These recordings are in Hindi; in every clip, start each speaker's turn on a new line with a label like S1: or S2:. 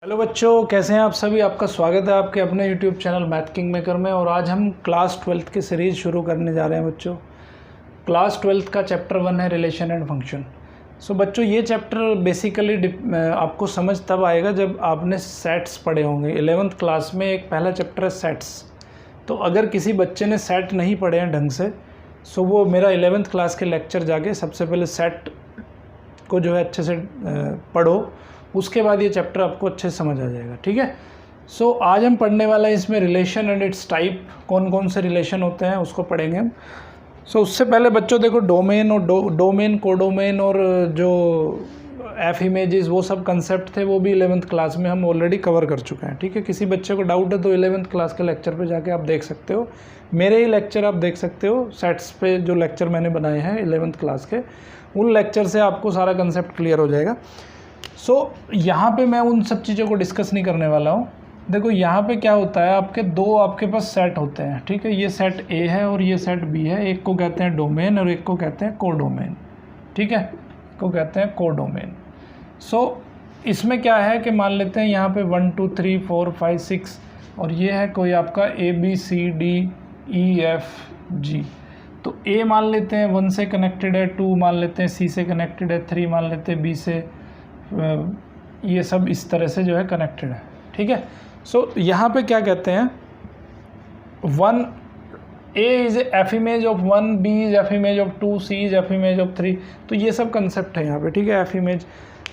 S1: हेलो बच्चों, कैसे हैं आप सभी। आपका स्वागत है आपके अपने YouTube channel math king maker में। और आज हम क्लास 12th की सीरीज़ शुरू करने जा रहे हैं बच्चों। क्लास 12th का चैप्टर 1 है रिलेशन एंड फंक्शन। सो बच्चों, ये चैप्टर बेसिकली आपको समझ तब आएगा जब आपने सेट्स पढ़े होंगे। 11th क्लास में एक पहला चैप्टर है सेट्स। तो अगर किसी बच्चे ने सेट नहीं पढ़े हैं ढंग से, सो वो मेरा 11th क्लास के लेक्चर जाके सबसे पहले सेट को जो है अच्छे से पढ़ो, उसके बाद ये चैप्टर आपको अच्छे से समझ आ जाएगा। ठीक है। सो आज हम पढ़ने वाला है इसमें रिलेशन एंड इट्स टाइप, कौन कौन से रिलेशन होते हैं उसको पढ़ेंगे हम। सो उससे पहले बच्चों देखो, डोमेन और डोमेन कोडोमेन और जो एफ इमेजेस वो सब कंसेप्ट थे वो भी 11th क्लास में हम ऑलरेडी कवर कर चुके हैं। ठीक है। किसी बच्चे को डाउट है तो 11th क्लास के लेक्चर पे जाके आप देख सकते हो, मेरे ही लेक्चर आप देख सकते हो। सेट्स पे जो लेक्चर मैंने बनाए हैं 11th क्लास के, उन लेक्चर से आपको सारा कंसेप्ट क्लियर हो जाएगा। सो यहाँ पे मैं उन सब चीज़ों को डिस्कस नहीं करने वाला हूँ। देखो यहाँ पे क्या होता है, आपके पास सेट होते हैं। ठीक है। ये सेट ए है और ये सेट बी है। एक को कहते हैं डोमेन और एक को कहते हैं कोडोमेन। ठीक है, को कहते हैं कोडोमेन। सो इसमें क्या है कि मान लेते हैं यहाँ पे 1 2 3 4 5 6 और ये है कोई आपका ABCDEFG। तो A मान लेते हैं 1 से कनेक्टेड है, 2 मान लेते हैं C से कनेक्टेड है, 3 मान लेते हैं B से, ये सब इस तरह से जो है कनेक्टेड है। ठीक है। सो यहाँ पे क्या कहते हैं, 1 A is F image of 1, B is F image of 2, C is F image of 3। तो ये सब कंसेप्ट है यहाँ पे। ठीक है। एफ इमेज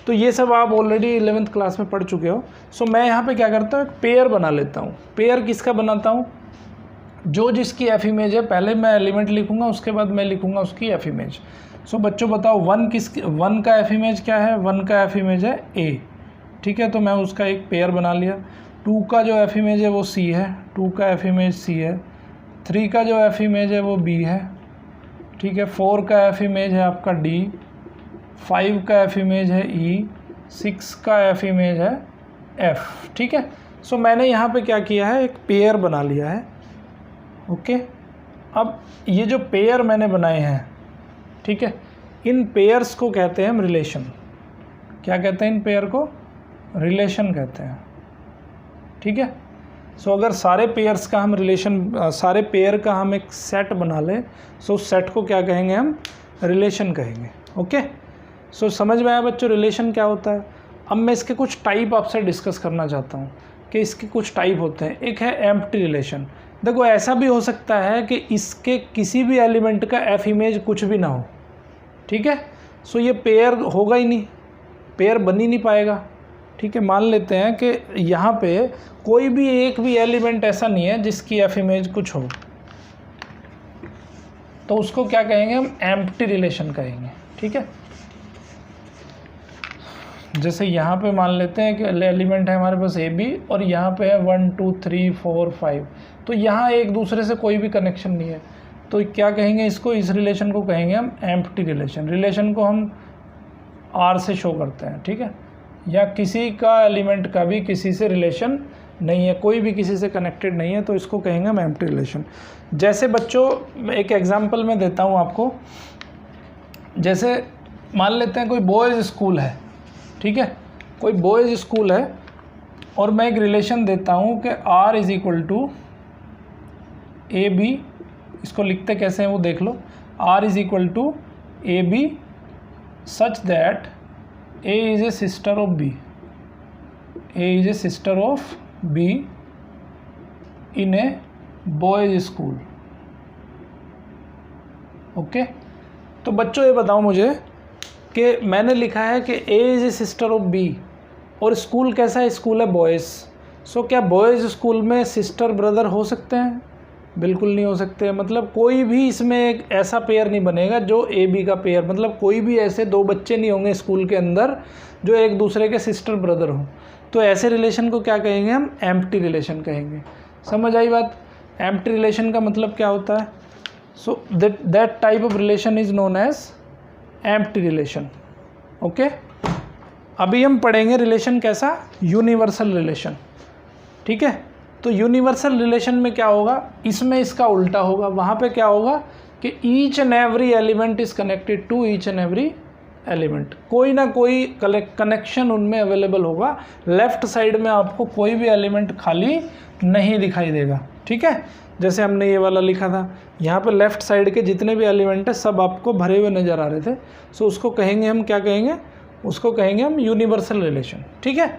S1: तो ये सब आप ऑलरेडी 11th क्लास में पढ़ चुके हो। सो मैं यहाँ पे क्या करता हूँ, एक पेयर बना लेता हूँ। पेयर किसका बनाता हूँ, जो जिसकी एफ इमेज है पहले मैं एलिमेंट लिखूंगा, उसके बाद मैं लिखूंगा उसकी एफ इमेज। सो बच्चों बताओ 1 का एफ इमेज क्या है, 1 का एफ इमेज है ए। ठीक है। तो मैं उसका एक पेयर बना लिया। 2 का जो एफ इमेज है वो सी है, 2 का एफ इमेज सी है। 3 का जो एफ इमेज है वो बी है। ठीक है। 4 का एफ इमेज है आपका डी। 5 का एफ इमेज है ई। 6 का एफ इमेज है एफ। ठीक है। सो मैंने यहाँ पे क्या किया है, एक पेयर बना लिया है। ओके। अब ये जो पेयर मैंने बनाए हैं, ठीक है, इन पेयर्स को कहते हैं हम रिलेशन। क्या कहते हैं इन पेयर को, रिलेशन कहते हैं। ठीक है। सो अगर सारे पेयर्स का हम सारे पेयर का हम एक सेट बना लें, सो उस सेट को क्या कहेंगे हम, रिलेशन कहेंगे। ओके। सो समझ में आया बच्चों रिलेशन क्या होता है। अब मैं इसके कुछ टाइप आपसे डिस्कस करना चाहता हूँ कि इसके कुछ टाइप होते हैं। एक है एम्प्टी रिलेशन। देखो ऐसा भी हो सकता है कि इसके किसी भी एलिमेंट का एफ इमेज कुछ भी ना हो। ठीक है। सो ये पेयर होगा ही नहीं, पेयर बन ही नहीं पाएगा। ठीक है। मान लेते हैं कि यहाँ पे कोई भी एक भी एलिमेंट ऐसा नहीं है जिसकी एफ इमेज कुछ हो, तो उसको क्या कहेंगे हम, एम्प्टी रिलेशन कहेंगे। ठीक है। जैसे यहाँ पे मान लेते हैं कि एलिमेंट है हमारे पास ए बी और यहाँ पे है 1 2 3 4 5। तो यहाँ एक दूसरे से कोई भी कनेक्शन नहीं है, तो क्या कहेंगे इसको, इस रिलेशन को कहेंगे हम एम्प्टी रिलेशन। रिलेशन को हम आर से शो करते हैं। ठीक है। या किसी का एलिमेंट का भी किसी से रिलेशन नहीं है, कोई भी किसी से कनेक्टेड नहीं है, तो इसको कहेंगे हम एम्प्टी रिलेशन। जैसे बच्चों एक एग्जांपल मैं देता हूँ आपको। जैसे मान लेते हैं कोई बॉयज़ स्कूल है। ठीक है। कोई बॉयज़ स्कूल है और मैं एक रिलेशन देता हूँ कि R is equal to A B. इसको लिखते कैसे हैं वो देख लो। R is equal to A B such that A is a sister of B। A is a sister of B in a boys school. Okay. तो बच्चों ये बताओ मुझे कि मैंने लिखा है कि A is a sister of B और स्कूल कैसा है, स्कूल है बॉयज़। सो क्या बॉयज़ स्कूल में सिस्टर ब्रदर हो सकते हैं, बिल्कुल नहीं हो सकते। मतलब कोई भी इसमें एक ऐसा पेयर नहीं बनेगा जो ए बी का पेयर, मतलब कोई भी ऐसे दो बच्चे नहीं होंगे स्कूल के अंदर जो एक दूसरे के सिस्टर ब्रदर हों। तो ऐसे रिलेशन को क्या कहेंगे हम, एम्प्टी रिलेशन कहेंगे। समझ आई बात। एम्प्टी रिलेशन का मतलब क्या होता है, so that type of relation is known as empty relation. Okay. अभी हम पढ़ेंगे रिलेशन कैसा, यूनिवर्सल रिलेशन। ठीक है। तो यूनिवर्सल रिलेशन में क्या होगा, इसमें इसका उल्टा होगा। वहाँ पे क्या होगा कि each and every element is connected to each and every element, कोई ना कोई कनेक्शन उनमें अवेलेबल होगा। लेफ्ट साइड में आपको कोई भी एलिमेंट खाली नहीं दिखाई देगा, ठीक है। जैसे हमने ये वाला लिखा था, यहाँ पे लेफ्ट साइड के जितने भी एलिमेंट है सब आपको भरे हुए नज़र आ रहे थे। सो उसको कहेंगे हम, क्या कहेंगे, उसको कहेंगे हम यूनिवर्सल रिलेशन, ठीक है।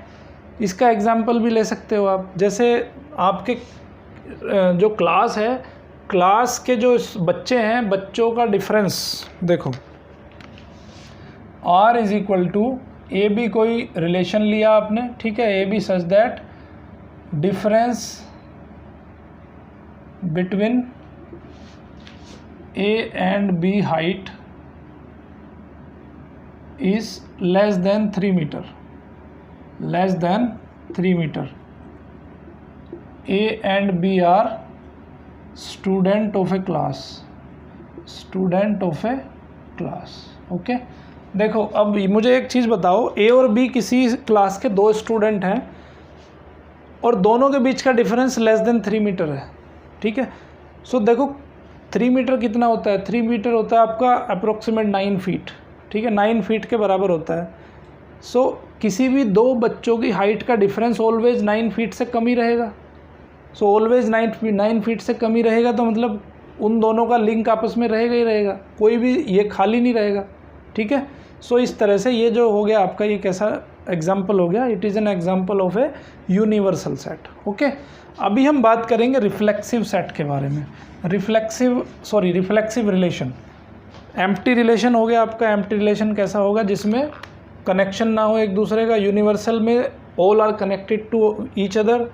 S1: इसका एग्जाम्पल भी ले सकते हो आप, जैसे आपके जो क्लास है, क्लास के जो बच्चे हैं, बच्चों का डिफरेंस देखो, R is equal to A B, कोई रिलेशन लिया आपने, ठीक है, A B such that difference between A and B height is less than 3 metre, less than 3 metre. A and B are student of a class, student of a class, okay. देखो अब मुझे एक चीज़ बताओ, ए और बी किसी क्लास के 2 स्टूडेंट हैं और दोनों के बीच का डिफरेंस लेस देन 3 मीटर है, ठीक है। सो देखो 3 मीटर कितना होता है, 3 मीटर होता है आपका अप्रोक्सीमेट 9 फीट, ठीक है, 9 फीट के बराबर होता है। सो किसी भी 2 बच्चों की हाइट का डिफरेंस ऑलवेज 9 फीट से कम ही रहेगा। सो ऑलवेज 9 फीट से कम ही रहेगा, तो मतलब उन दोनों का लिंक आपस में रहेगा ही रहेगा, कोई भी ये खाली नहीं रहेगा, ठीक है। सो इस तरह से ये जो हो गया आपका, ये कैसा एग्जाम्पल हो गया, it is an example of a universal set, okay. अभी हम बात करेंगे रिफ्लेक्सिव सेट के बारे में। रिफ्लेक्सिव रिलेशन, एम्प्टी रिलेशन हो गया आपका। एम्प्टी रिलेशन कैसा होगा, जिसमें कनेक्शन ना हो एक दूसरे का। यूनिवर्सल में all are connected to each other.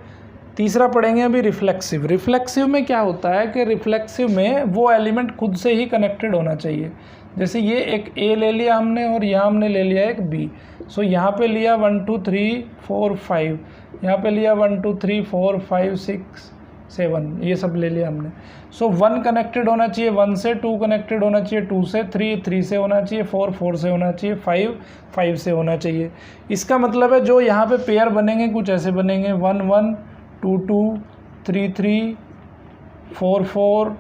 S1: तीसरा पढ़ेंगे अभी रिफ्लेक्सिव। रिफ्लेक्सिव में क्या होता है कि रिफ्लेक्सिव में वो एलिमेंट खुद से ही कनेक्टेड होना चाहिए। जैसे ये एक ए ले लिया हमने और यहाँ हमने ले लिया एक बी। सो यहाँ पे लिया 1 2 3 4 5, यहाँ पे लिया 1 2 3 4 5 6 7, ये सब ले लिया हमने। सो 1 कनेक्टेड होना चाहिए 1 से, 2 कनेक्टेड होना चाहिए 2 से, 3 से होना चाहिए, 4 से होना चाहिए, 5 से होना चाहिए। इसका मतलब है जो यहाँ पे पेयर बनेंगे कुछ ऐसे बनेंगे, 1 1 2 2 3 3 4 4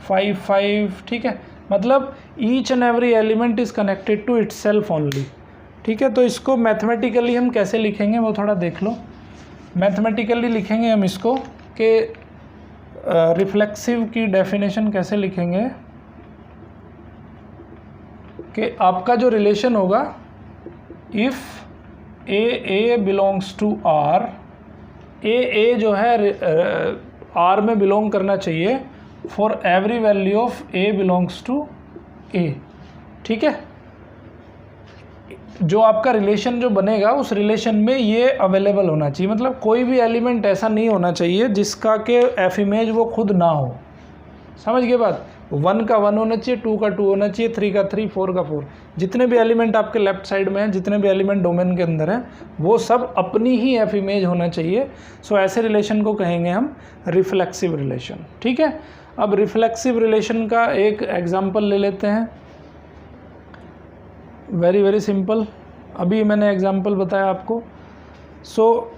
S1: 5 5, ठीक है। मतलब each and every element is connected to itself only, ठीक है। तो इसको मैथमेटिकली हम कैसे लिखेंगे वो थोड़ा देख लो। मैथमेटिकली लिखेंगे हम इसको कि रिफ्लेक्सिव की डेफिनेशन कैसे लिखेंगे कि आपका जो रिलेशन होगा, if A belongs to R, A जो है आर में बिलोंग करना चाहिए for every value of A belongs to A, ठीक है। जो आपका रिलेशन जो बनेगा उस रिलेशन में ये अवेलेबल होना चाहिए, मतलब कोई भी एलिमेंट ऐसा नहीं होना चाहिए जिसका के एफ इमेज वो खुद ना हो। समझ गए बात? 1 का 1 होना चाहिए, 2 का 2 होना चाहिए, 3 का 3, 4 का 4। जितने भी एलिमेंट आपके लेफ्ट साइड में हैं, जितने भी एलिमेंट डोमेन के अंदर हैं, वो सब अपनी ही एफ इमेज होना चाहिए। सो ऐसे रिलेशन को कहेंगे हम रिफ्लेक्सिव रिलेशन, ठीक है। अब रिफ्लेक्सिव रिलेशन का एक एग्जाम्पल ले लेते हैं, वेरी वेरी सिंपल। अभी मैंने एग्जाम्पल बताया आपको। सो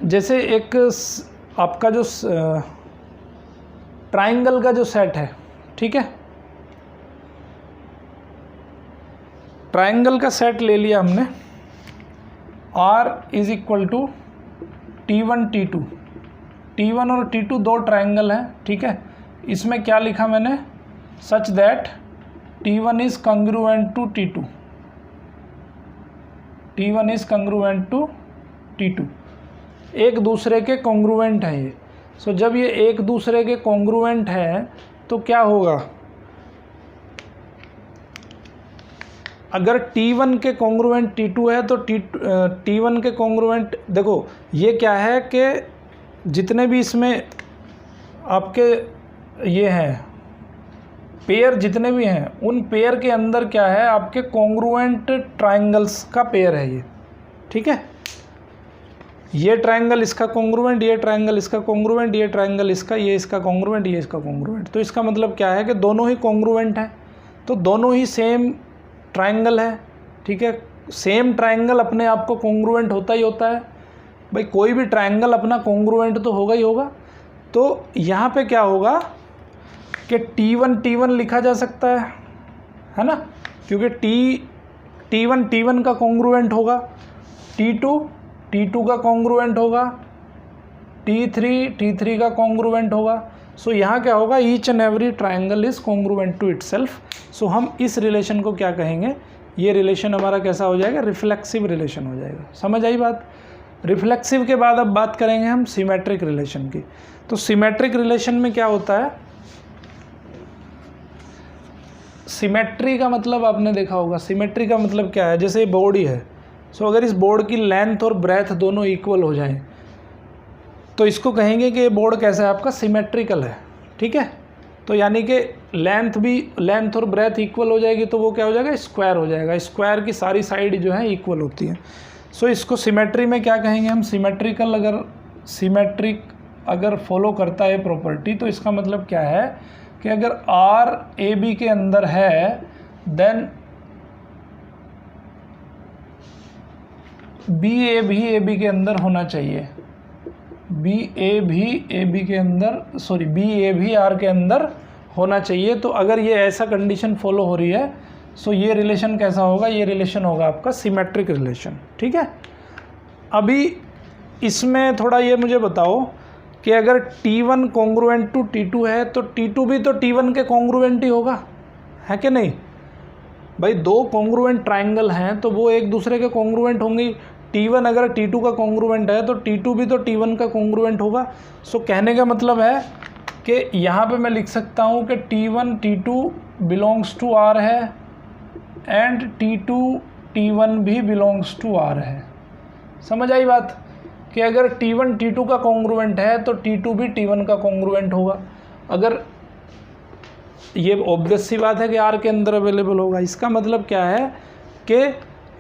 S1: जैसे एक आपका जो ट्राइंगल का जो सेट है, ठीक है, ट्राइंगल का सेट ले लिया हमने, R is equal to T1 T2। T1 और T2 दो ट्राइंगल हैं, ठीक है। इसमें क्या लिखा मैंने, such that T1 is congruent to T2, T1 is congruent to T2, एक दूसरे के कॉन्ग्रुएंट है ये। सो जब ये एक दूसरे के कॉन्ग्रुएंट है तो क्या होगा, अगर T1 के कॉन्ग्रुएंट T2 है तो T1 के कॉन्ग्रुएंट, देखो ये क्या है कि जितने भी इसमें आपके ये हैं पेयर, जितने भी हैं उन पेयर के अंदर क्या है, आपके कॉन्ग्रुएंट ट्राइंगल्स का पेयर है ये, ठीक है। ये ट्राइंगल इसका कॉन्ग्रुएंट, ये ट्राइंगल इसका कॉन्ग्रुएंट, ये ट्राइंगल इसका, ये इसका कॉन्ग्रुएंट, ये इसका कॉन्ग्रुएंट। तो इसका मतलब क्या है कि दोनों ही कॉन्ग्रुएंट हैं, तो दोनों ही सेम ट्राइंगल है, ठीक है। सेम ट्राइंगल अपने आप को कॉन्ग्रुएंट होता ही होता है भाई, कोई भी ट्राइंगल अपना कॉन्ग्रुएंट तो होगा ही होगा। तो यहाँ पे क्या होगा कि T1 लिखा जा सकता है ना, क्योंकि T1 का कॉन्ग्रुएंट होगा, T2 का कॉन्ग्रुएंट होगा, T3 का कॉन्ग्रुएंट होगा। सो यहाँ क्या होगा, each and every triangle is congruent to itself. So हम इस रिलेशन को क्या कहेंगे, ये रिलेशन हमारा कैसा हो जाएगा, रिफ्लेक्सिव रिलेशन हो जाएगा। समझ आई बात। रिफ्लेक्सिव के बाद अब बात करेंगे हम सिमेट्रिक रिलेशन की। तो सिमेट्रिक रिलेशन में क्या होता है, सिमेट्री का मतलब आपने देखा होगा, सिमेट्री का मतलब क्या है, जैसे बॉडी है, सो अगर इस बोर्ड की लेंथ और ब्रेथ दोनों इक्वल हो जाएं तो इसको कहेंगे कि ये बोर्ड कैसा है आपका, सिमेट्रिकल है। ठीक है, तो यानी कि लेंथ और ब्रेथ इक्वल हो जाएगी तो वो क्या हो जाएगा, स्क्वायर हो जाएगा। स्क्वायर की सारी साइड जो है इक्वल होती है। सो इसको सिमेट्री में क्या कहेंगे हम, सिमेट्रिक अगर फॉलो करता है प्रॉपर्टी, तो इसका मतलब क्या है कि अगर आर ए बी के अंदर है देन बी ए भी के अंदर होना चाहिए, बी ए भी आर के अंदर होना चाहिए। तो अगर ये ऐसा कंडीशन फॉलो हो रही है, सो ये रिलेशन कैसा होगा, ये रिलेशन होगा आपका सिमेट्रिक रिलेशन। ठीक है, अभी इसमें थोड़ा ये मुझे बताओ कि अगर T1 कॉन्ग्रुएंट टू T2 है तो T2 भी तो T1 के कॉन्ग्रुएंट ही होगा, है कि नहीं भाई। दो कॉन्ग्रुएंट ट्राइंगल हैं तो वो एक दूसरे के कॉन्ग्रुएंट होंगे। T1 अगर T2 का कॉन्ग्रुएंट है तो T2 भी तो T1 का कॉन्ग्रुएंट होगा। सो कहने का मतलब है कि यहाँ पे मैं लिख सकता हूँ कि T1 T2 belongs to R है एंड T2 T1 भी बिलोंग्स टू R है। समझ आई बात, कि अगर T1 T2 का कॉन्ग्रुएंट है तो T2 भी T1 का कॉन्ग्रुएंट होगा। अगर ये ऑब्वियस सी बात है कि R के अंदर अवेलेबल होगा। इसका मतलब क्या है कि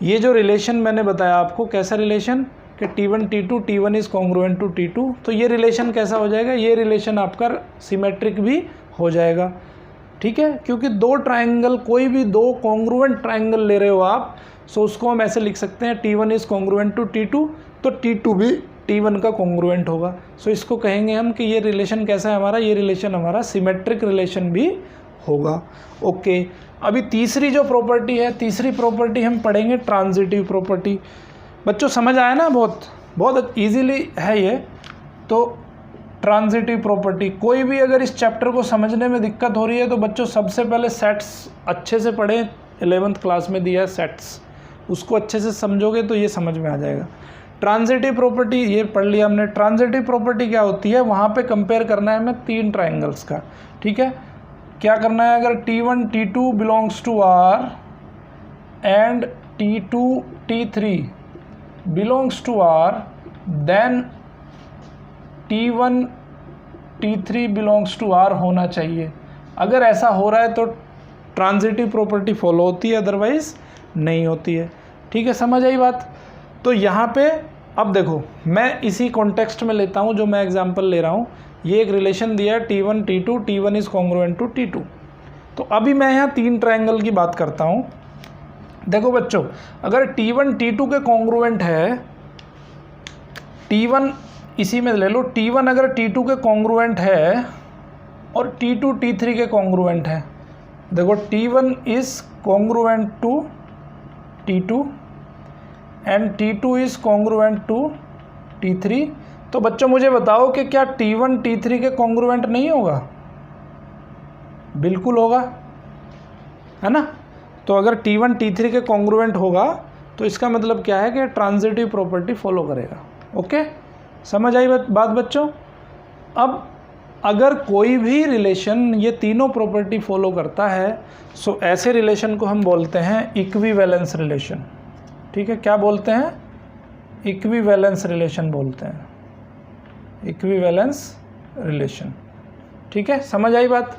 S1: ये जो रिलेशन मैंने बताया आपको, कैसा रिलेशन, कि T1 T2 T1 is congruent to T2, तो ये रिलेशन कैसा हो जाएगा, ये रिलेशन आपका सिमेट्रिक भी हो जाएगा। ठीक है, क्योंकि दो ट्राइंगल, कोई भी दो कॉन्ग्रुएंट ट्राइंगल ले रहे हो आप, सो उसको हम ऐसे लिख सकते हैं T1 is congruent to T2, तो T2 भी T1 का कॉन्ग्रुएंट होगा। सो इसको कहेंगे हम कि ये रिलेशन कैसा है हमारा, ये रिलेशन हमारा सिमेट्रिक रिलेशन भी होगा। ओके, अभी तीसरी जो प्रॉपर्टी है, तीसरी प्रॉपर्टी हम पढ़ेंगे ट्रांजिटिव प्रॉपर्टी। बच्चों समझ आया ना, बहुत इजीली है ये। तो ट्रांजिटिव प्रॉपर्टी, कोई भी अगर इस चैप्टर को समझने में दिक्कत हो रही है तो बच्चों सबसे पहले सेट्स अच्छे से पढ़ें। 11th क्लास में दिया है सेट्स, उसको अच्छे से समझोगे तो ये समझ में आ जाएगा। ट्रांजिटिव प्रॉपर्टी ये पढ़ लिया हमने। ट्रांजिटिव प्रॉपर्टी क्या होती है, वहाँ पे कंपेयर करना है हमें तीन ट्राइंगल्स का। ठीक है, क्या करना है, अगर T1 T2 belongs to R and T2 T3 belongs to R, then T1 T3 belongs to R होना चाहिए। अगर ऐसा हो रहा है तो ट्रांजिटिव प्रॉपर्टी फॉलो होती है, अदरवाइज नहीं होती है। ठीक है, समझ आई बात। तो यहाँ पे अब देखो, मैं इसी कॉन्टेक्स्ट में लेता हूँ जो मैं एग्जांपल ले रहा हूँ। ये एक रिलेशन दिया है T1 T2, T1 is congruent to T2। तो अभी मैं यहाँ तीन ट्राइंगल की बात करता हूँ। देखो बच्चों, अगर T1 T2 के कॉन्ग्रुएंट है, T1 इसी में ले लो, T1 अगर T2 के कॉन्ग्रुएंट है और T2 T3 के कॉन्ग्रुएंट है। देखो T1 is congruent to T2 and T2 is congruent to T3। तो बच्चों मुझे बताओ कि क्या T1 T3 के कॉन्ग्रुएंट नहीं होगा? बिल्कुल होगा, है ना। तो अगर T1 T3 के कॉन्ग्रुएंट होगा तो इसका मतलब क्या है कि ट्रांजिटिव प्रॉपर्टी फॉलो करेगा। ओके, समझ आई बात बच्चों। अब अगर कोई भी रिलेशन ये तीनों प्रॉपर्टी फॉलो करता है, सो ऐसे रिलेशन को हम बोलते हैं इक्विवेलेंस रिलेशन। ठीक है, क्या बोलते हैं, इक्विवेलेंस रिलेशन बोलते हैं, इक्विवेलेंस रिलेशन। ठीक है, समझ आई बात।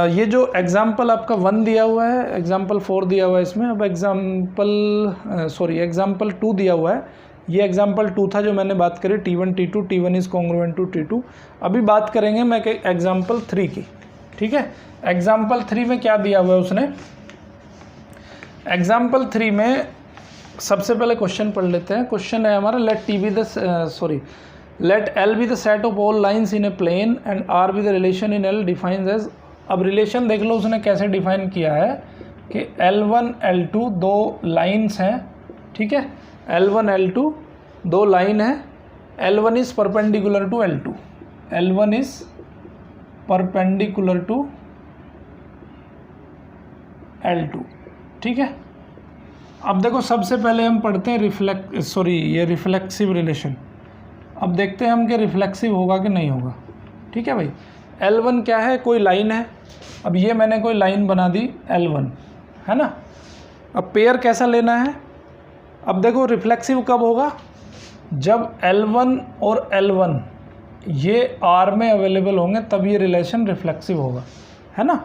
S1: ये जो एग्जाम्पल आपका 1 दिया हुआ है, एग्जाम्पल 4 दिया हुआ है इसमें, अब एग्जाम्पल 2 दिया हुआ है। ये एग्जाम्पल 2 था जो मैंने बात करी, T1 T2 T1 is congruent to T2। अभी बात करेंगे मैं एग्जाम्पल 3 की। ठीक है, एग्जाम्पल 3 में क्या दिया हुआ है उसने। एग्जाम्पल 3 में सबसे पहले क्वेश्चन पढ़ लेते हैं। क्वेश्चन है हमारा, let L be the set of all lines in a plane and R be the relation in L defines as अब रिलेशन देख लो उसने कैसे डिफाइन किया है कि L1 L2 दो लाइन्स हैं, ठीक है, L1 L2 दो लाइन है, L1 is perpendicular to L2, L1 is perpendicular to L2, ठीक है। अब देखो सबसे पहले हम पढ़ते हैं ये रिफ्लेक्सिव रिलेशन। अब देखते हैं हम कि रिफ्लेक्सिव होगा कि नहीं होगा, ठीक है भाई। L1 क्या है, कोई लाइन है। अब ये मैंने कोई लाइन बना दी L1, है ना। अब पेयर कैसा लेना है, अब देखो रिफ्लेक्सिव कब होगा, जब L1 और L1 ये R में अवेलेबल होंगे तब ये रिलेशन रिफ्लेक्सिव होगा, है ना।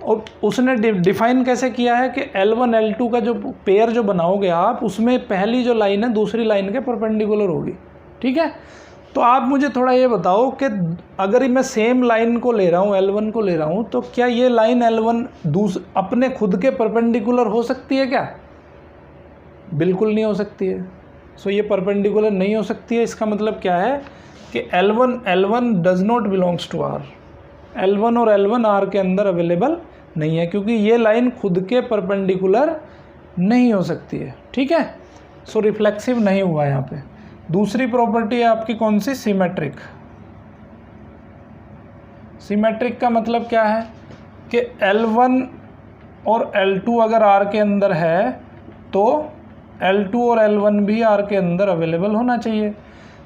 S1: और उसने डिफाइन कैसे किया है कि L1 L2 का जो पेयर जो बनाओगे आप, उसमें पहली जो लाइन है दूसरी लाइन के परपेंडिकुलर होगी, ठीक है। तो आप मुझे थोड़ा ये बताओ कि अगर मैं सेम लाइन को ले रहा हूँ, L1 को ले रहा हूँ, तो क्या ये लाइन L1 अपने खुद के परपेंडिकुलर हो सकती है क्या? बिल्कुल नहीं हो सकती है। सो ये परपेंडिकुलर नहीं हो सकती है। इसका मतलब क्या है कि L1 does not belongs to R। L1 और L1 R के अंदर अवेलेबल नहीं है, क्योंकि ये लाइन खुद के परपेंडिकुलर नहीं हो सकती है, ठीक है। सो रिफ्लेक्सिव नहीं हुआ यहाँ पे। दूसरी प्रॉपर्टी है आपकी कौन सी, सिमेट्रिक। सिमेट्रिक का मतलब क्या है कि L1 और L2 अगर R के अंदर है तो L2 और L1 भी R के अंदर अवेलेबल होना चाहिए।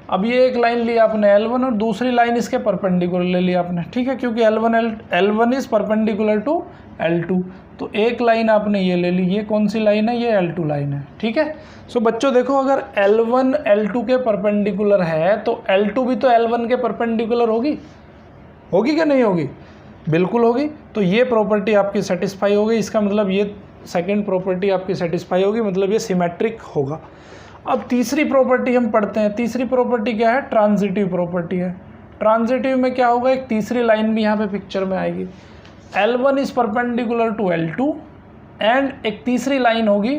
S1: अब ये एक लाइन ली आपने L1 और दूसरी लाइन इसके परपेंडिकुलर ले ली आपने, ठीक है, क्योंकि L1 is perpendicular to L2, तो एक लाइन आपने ये ले ली। ये कौन सी लाइन है, ये L2 लाइन है, ठीक है। सो बच्चों देखो, अगर L1 L2 के परपेंडिकुलर है तो L2 भी तो L1 के परपेंडिकुलर होगी कि नहीं होगी? बिल्कुल होगी। तो ये प्रॉपर्टी आपकी सेटिस्फाई होगी। इसका मतलब ये सेकेंड प्रॉपर्टी आपकी सेटिस्फाई होगी, मतलब ये सिमेट्रिक होगा। अब तीसरी प्रॉपर्टी हम पढ़ते हैं। तीसरी प्रॉपर्टी क्या है, ट्रांजिटिव प्रॉपर्टी है। ट्रांजिटिव में क्या होगा, एक तीसरी लाइन भी यहाँ पे पिक्चर में आएगी। L1 is perpendicular to L2 and एक तीसरी लाइन होगी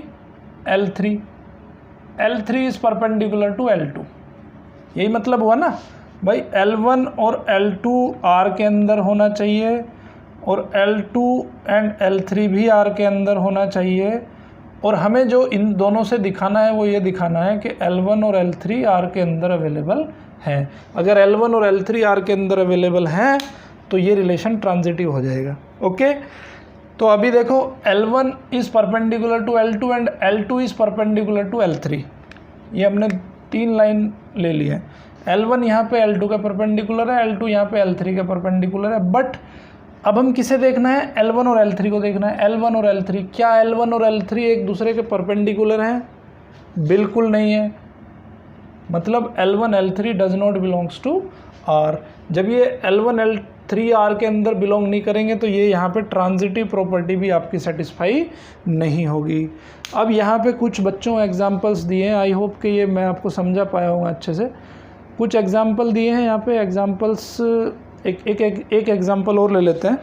S1: L3 is perpendicular to L2। यही मतलब हुआ ना भाई, L1 और L2 R के अंदर होना चाहिए और L2 एंड L3 भी R के अंदर होना चाहिए। और हमें जो इन दोनों से दिखाना है वो ये दिखाना है कि L1 और L3 R के अंदर अवेलेबल हैं। अगर L1 और L3 R के अंदर अवेलेबल हैं तो ये रिलेशन ट्रांजिटिव हो जाएगा, ओके। तो अभी देखो, L1 is perpendicular to L2 and L2 is perpendicular to L3। ये हमने तीन लाइन ले ली है। L1 यहाँ पे L2 का परपेंडिकुलर है, L2 यहाँ पे L3 का परपेंडिकुलर है। बट अब हम किसे देखना है, L1 और L3 को देखना है। L1 और L3, क्या L1 और L3 एक दूसरे के परपेंडिकुलर हैं? बिल्कुल नहीं है। मतलब L1 L3 does not belongs to R। जब ये L1 L3 R के अंदर बिलोंग नहीं करेंगे तो ये यहाँ पे ट्रांजिटिव प्रॉपर्टी भी आपकी सेटिस्फाई नहीं होगी। अब यहाँ पे कुछ बच्चों एग्जांपल्स दिए हैं, आई होप कि ये मैं आपको समझा पाया हूँ अच्छे से। कुछ एग्जांपल दिए हैं यहाँ पे, एग्जांपल्स एक एग्जांपल और ले लेते हैं,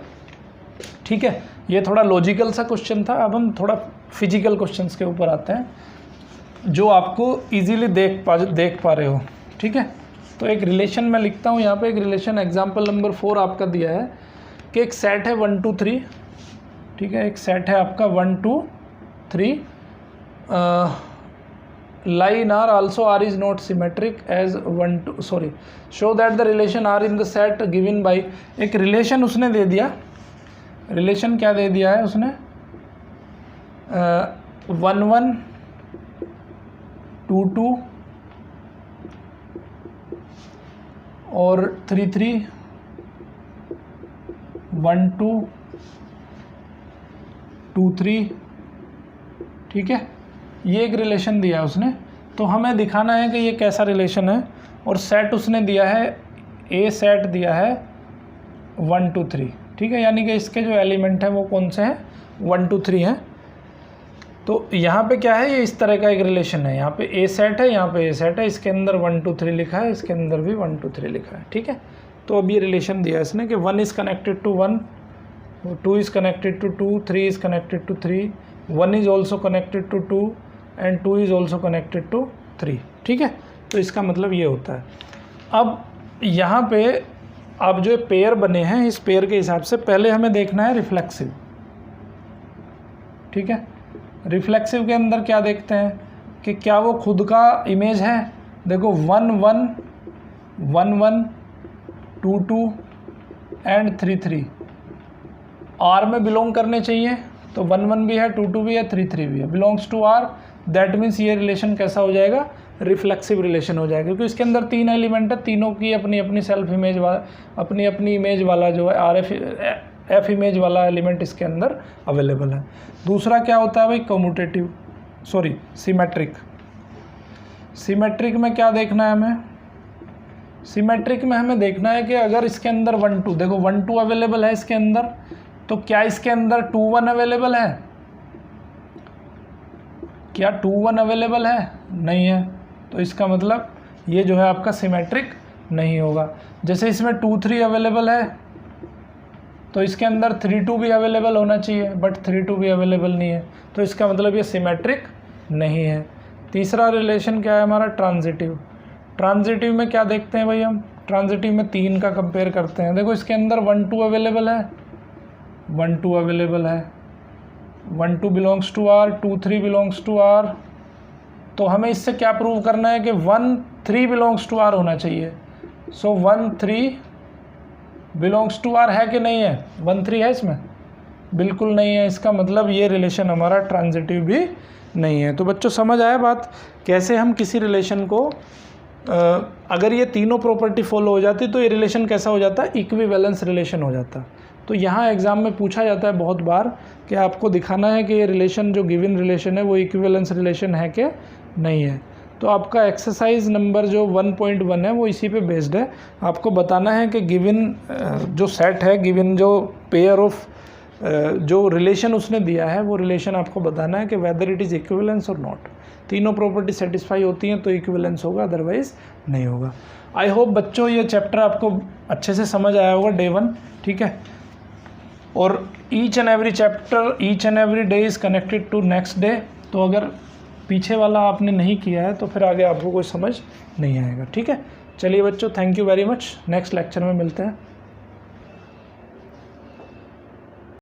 S1: ठीक है। ये थोड़ा लॉजिकल सा क्वेश्चन था। अब हम थोड़ा फिजिकल क्वेश्चंस के ऊपर आते हैं जो आपको इजीली देख पा रहे हो, ठीक है। तो एक रिलेशन मैं लिखता हूँ यहाँ पे। एक रिलेशन एग्जांपल नंबर 4 आपका दिया है कि एक सेट है 1 2 3, ठीक है। एक सेट है आपका 1 2 3, lie in R, also R is not symmetric as 1 2, sorry, show that the relation R in the set given by, एक रिलेशन उसने दे दिया। रिलेशन क्या दे दिया है उसने, 1 1 2 2 और 3 3 1 2 2 3, ठीक है। ये एक रिलेशन दिया है उसने। तो हमें दिखाना है कि ये कैसा रिलेशन है। और सेट उसने दिया है, ए सेट दिया है 1 2 3, ठीक है। यानी कि इसके जो एलिमेंट हैं वो कौन से हैं, 1 2 3 हैं। तो यहाँ पे क्या है, ये इस तरह का एक रिलेशन है। यहाँ पे ए सेट है, यहाँ पे ए सेट है, इसके अंदर 1 2 3 लिखा है, इसके अंदर भी 1 2 3 लिखा है, ठीक है। तो अब ये रिलेशन दिया है इसने कि 1 is connected to 1, 2 is connected to 2, 3 is connected to 3, 1 is also connected to 2 and 2 is also connected to 3, ठीक है। तो इसका मतलब ये होता है। अब यहाँ पे अब जो पेयर बने हैं इस पेयर के हिसाब से पहले हमें देखना है रिफ्लेक्सिव, ठीक है। रिफ्लेक्सिव के अंदर क्या देखते हैं कि क्या वो खुद का इमेज है। देखो 1 1 1 1 2 2 एंड 3 3 आर में बिलोंग करने चाहिए, तो 1 1 भी है, 2 2 भी है, 3 3 भी है, belongs to R. That means ये रिलेशन कैसा हो जाएगा, रिफ्लेक्सिव रिलेशन हो जाएगा, क्योंकि इसके अंदर 3 एलिमेंट है, तीनों की अपनी अपनी सेल्फ इमेज वाला, अपनी अपनी इमेज वाला जो है आर एफ इमेज वाला एलिमेंट इसके अंदर अवेलेबल है। दूसरा क्या होता है भाई, कम्यूटेटिव, सॉरी सिमेट्रिक। सिमेट्रिक में क्या देखना है हमें, सिमेट्रिक में हमें देखना है कि अगर इसके अंदर 1 2, देखो 1 2 अवेलेबल है इसके अंदर, तो क्या इसके अंदर 2 1 अवेलेबल है, क्या 2 1 अवेलेबल है, नहीं है, तो इसका मतलब ये जो है आपका सिमेट्रिक नहीं होगा। जैसे इसमें 2 3 अवेलेबल है, तो इसके अंदर 3 2 भी अवेलेबल होना चाहिए, बट 3 2 भी अवेलेबल नहीं है, तो इसका मतलब ये सिमेट्रिक नहीं है। तीसरा रिलेशन क्या है हमारा, ट्रांजिटिव। ट्रांजिटिव में क्या देखते हैं भाई हम, ट्रांजिटिव में 3 का कंपेयर करते हैं। देखो इसके अंदर 1 2 अवेलेबल है, 1 2 अवेलेबल है, 1 2 belongs to R, 2 3 belongs to R, तो हमें इससे क्या प्रूव करना है कि 1 3 बिलोंग्स टू आर होना चाहिए। सो 1 3 बिलोंग्स टू आर है कि नहीं है, 1 3 है इसमें, बिल्कुल नहीं है, इसका मतलब ये रिलेशन हमारा ट्रांजिटिव भी नहीं है। तो बच्चों समझ आया बात, कैसे हम किसी रिलेशन को अगर ये तीनों प्रॉपर्टी फॉलो हो जाती तो ये रिलेशन कैसा हो जाता है, इक्विवेलेंस रिलेशन हो जाता। तो यहाँ एग्ज़ाम में पूछा जाता है बहुत बार कि आपको दिखाना है कि ये रिलेशन जो गिवन रिलेशन है वो इक्विवेलेंस रिलेशन है कि नहीं है। तो आपका एक्सरसाइज नंबर जो 1.1 है वो इसी पे बेस्ड है। आपको बताना है कि गिवन जो सेट है, गिवन जो पेयर ऑफ जो रिलेशन उसने दिया है वो रिलेशन आपको बताना है कि वेदर इट इज़ इक्विवेलेंस और नॉट। तीनों प्रॉपर्टी सेटिस्फाई होती हैं तो इक्विवेलेंस होगा, अदरवाइज नहीं होगा। आई होप बच्चों ये चैप्टर आपको अच्छे से समझ आया होगा डे 1, ठीक है। और each and every chapter, each and every day is connected to next day. तो अगर पीछे वाला आपने नहीं किया है तो फिर आगे आपको कोई समझ नहीं आएगा, ठीक है। चलिए बच्चों, thank you very much, next lecture में मिलते हैं।